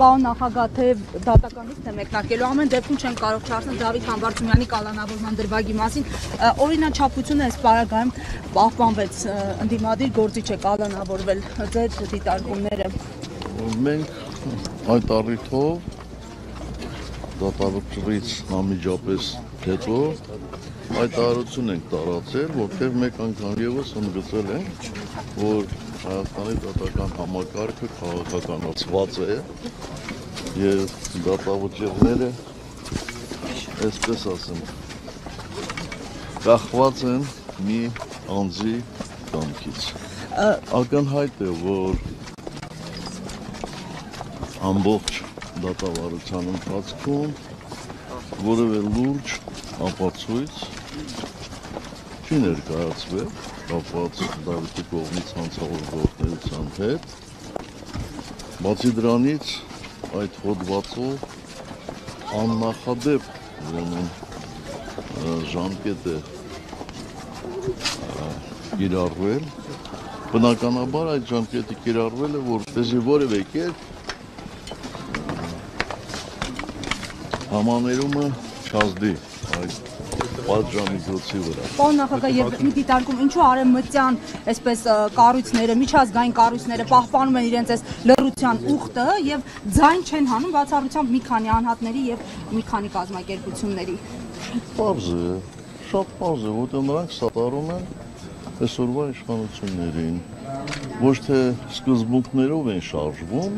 Պարոն նախագահ, թե դատականից թե մեկնարկելու ամեն դեպքում չեն կարող չարցնել Դավիթ Համբարձումյանի կալանավորման դրվագի մասին։ Օրինաչափությունը այս պարագայում պահպանվեց, ընդդիմադիր գործիչ է կալանավորվել, ձեր դիտարկումները։ Մենք այդ առիթով դատավճռից անմիջապես հետո այդ արարություն ենք տարածել, որտեղ մեկ անգամ ևս ընդգծել ենք, որ Հայաստանի դատական համակարգը քաղաքականացված է եւ դատավճիռները, այսպես ասեմ, կախված են մի անձի կամքից։ Ակնհայտ է, որ ամբողջ դատավարության ընթացքում որևէ լուրջ ապացույց չի ներկայացվել կապված Դավիթի կողմից հանցավոր գործունեության հետ։ Բացի դրանից այդ հոդվածով աննախադեպ ժամկետ է կիրառվել։ Բնականաբար այդ ժամկետը կիրառվել է, որպեսզի որևէ կերպ համաներումը չազդի այդ պատժամիջոցի վրա։ Պարոն նախագահ, եւ մի դիտարկում, ինչու արևմտյան այսպես կառույցները, միջազգային կառույցները պահպանում են իրենց այս լռության ուխտը եւ ձայն չեն հանում բացառությամբ մի քանի անհատների եւ մի քանի կազմակերպությունների։ Շատ պարզ է, որտեղ նրանք սատարում են այսօրվա իշխանություններին, ոչ թե սկզբունքներով են շարժվում,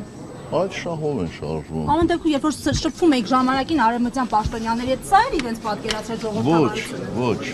այդ շահով են շարժվում։ Ամեն դեպքում, երբ որ շփվում եք ժամանակին արևմտյան պաշտոնյաների հետ, սա էր իրենց պատկերացրած ժողովրդավարությունը։ Ոչ,